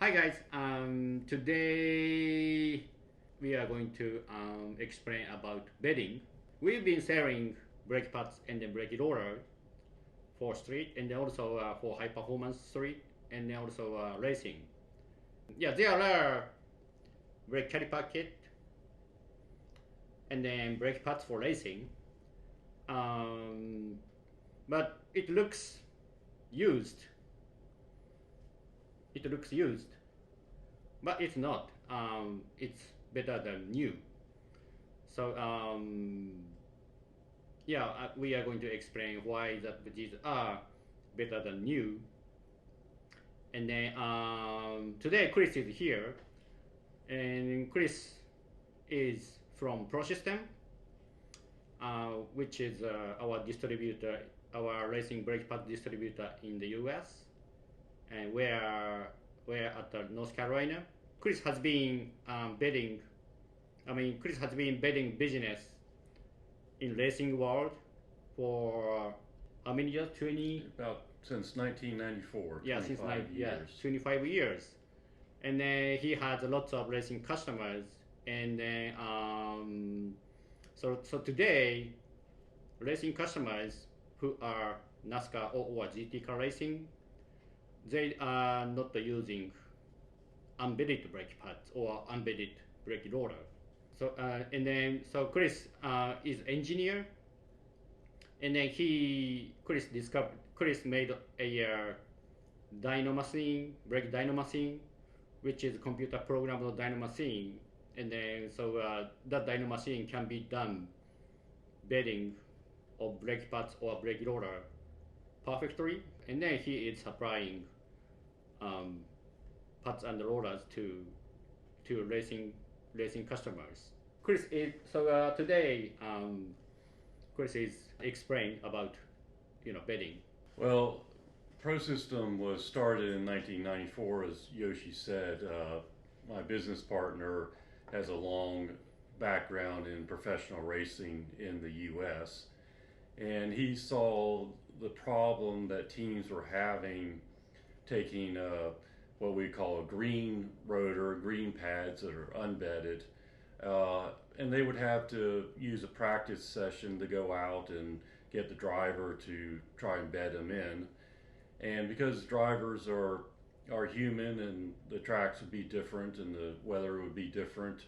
Hi guys, today we are going to explain about bedding. We've been selling brake pads and then brake roller for street and then also for high performance street and then also racing. Yeah, there are brake caliper kit and then brake pads for racing. Um, but it looks used. It looks used, but it's not. It's better than new. So yeah, we are going to explain why that these are better than new. And then today Chris is here, and Chris is from ProSystem, which is our distributor, our racing brake pad distributor in the U.S. And we're at North Carolina. Chris has been betting. Chris has been betting business in racing world for how many years? 20? About since 1994, Yeah, since 25 years. 25 years. And then he has lots of racing customers. And then so today, racing customers who are NASCAR or GT car racing, they are not using unbedded brake pads or unbedded brake roller. So and then so Chris is engineer, and then Chris made a dyno machine, brake dyno machine, which is computer programmable dyno machine, and then so that dyno machine can be done bedding of brake pads or brake roller perfectly, and then he is supplying um, pads and rollers to racing customers. Chris is so today Chris is explain about bedding. Well, ProSystem was started in 1994, as Yoshi said. My business partner has a long background in professional racing in the U.S., and he saw the problem that teams were having taking what we call a green rotor, green pads that are unbedded, and they would have to use a practice session to go out and get the driver to try and bed them in. And because drivers are human and the tracks would be different and the weather would be different,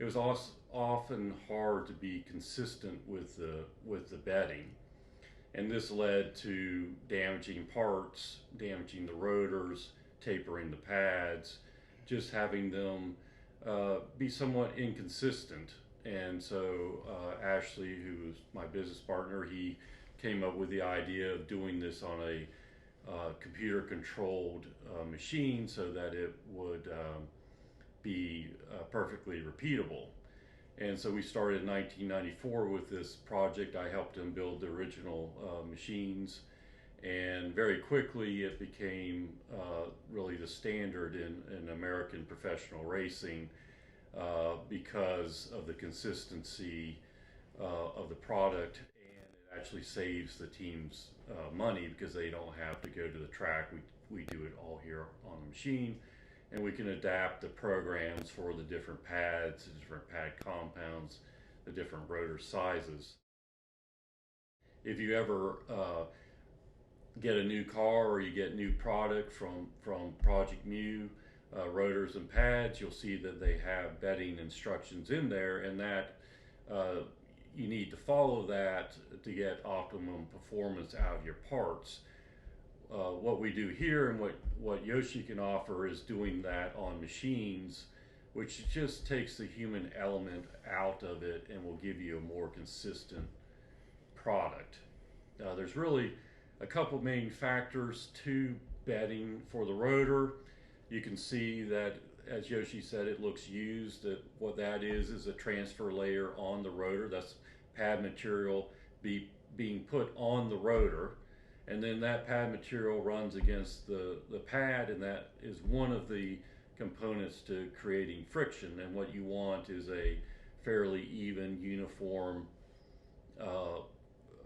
it was often hard to be consistent with the bedding. And this led to damaging parts, damaging the rotors, tapering the pads, just having them be somewhat inconsistent. And so Ashley, who's my business partner, he came up with the idea of doing this on a computer controlled machine so that it would be perfectly repeatable. And so we started in 1994 with this project. I helped him build the original machines, and very quickly it became really the standard in American professional racing because of the consistency of the product, and it actually saves the teams money because they don't have to go to the track. We do it all here on the machine, and we can adapt the programs for the different pads, the different pad compounds, the different rotor sizes. If you ever get a new car or you get new product from Project Mu, rotors and pads, you'll see that they have bedding instructions in there, and that you need to follow that to get optimum performance out of your parts. What we do here and what Yoshi can offer is doing that on machines, which just takes the human element out of it and will give you a more consistent product. There's really a couple main factors to bedding for the rotor. You can see that, as Yoshi said, it looks used. That what that is a transfer layer on the rotor. That's pad material being put on the rotor, and then that pad material runs against the pad, and that is one of the components to creating friction. And what you want is a fairly even, uniform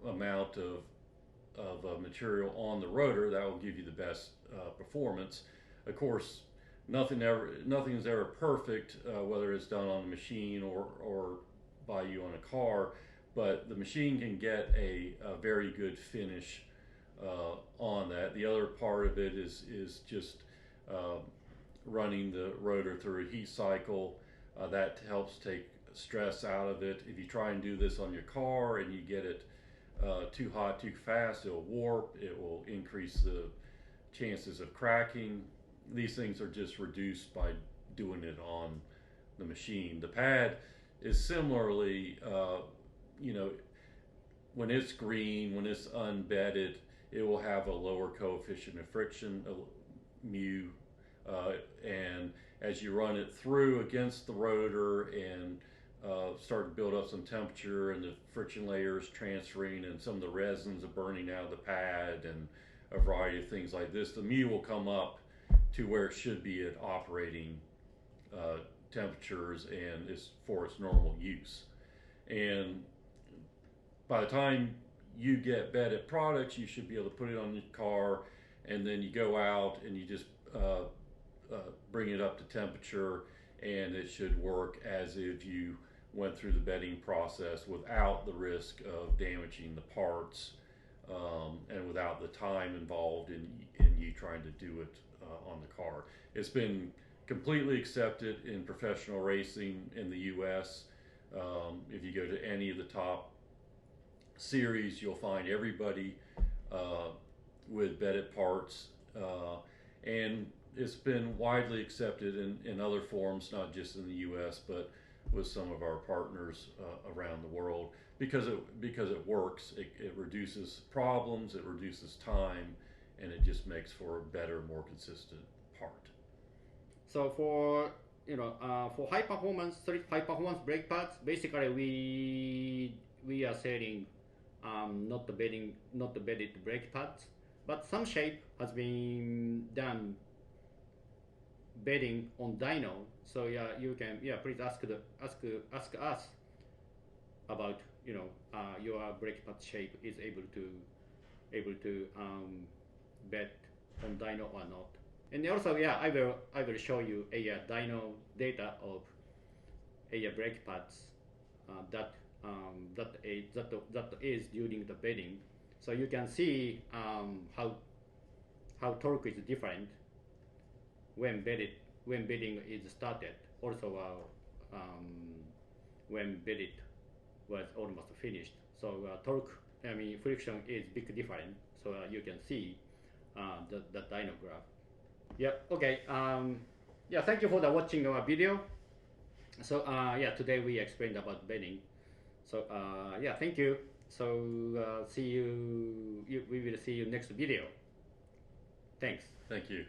amount of material on the rotor that will give you the best performance. Of course, nothing is ever perfect, whether it's done on a machine or by you on a car, but the machine can get a very good finish on that. The other part of it is just running the rotor through a heat cycle. That helps take stress out of it. If you try and do this on your car and you get it too hot too fast, it'll warp. It will increase the chances of cracking. These things are just reduced by doing it on the machine. The pad is similarly, when it's green, when it's unbedded, it will have a lower coefficient of friction, mu, and as you run it through against the rotor and start to build up some temperature and the friction layers transferring and some of the resins are burning out of the pad and a variety of things like this, the mu will come up to where it should be at operating temperatures and is for its normal use. And by the time you get bedded products, you should be able to put it on your car, and then you go out and you just bring it up to temperature, and it should work as if you went through the bedding process without the risk of damaging the parts and without the time involved in you trying to do it on the car. It's been completely accepted in professional racing in the US. If you go to any of the top series, you'll find everybody with bedded parts, and it's been widely accepted in other forms, not just in the US, but with some of our partners around the world, because it works. It reduces problems, it reduces time, and it just makes for a better, more consistent part. So for for high performance brake pads, basically we are selling not the bedded brake pads, but some shape has been done bedding on dyno. So yeah, you can please ask us about your brake pad shape is able to bed on dyno or not. And also I will show you a dyno data of a brake pads that is during the bedding, so you can see how torque is different when bedding is started. Also when bedded was almost finished. So torque, friction is big different. So you can see the dyno graph. Yeah. Okay. Thank you for watching our video. So today we explained about bedding. So thank you. So we will see you next video. Thanks. Thank you.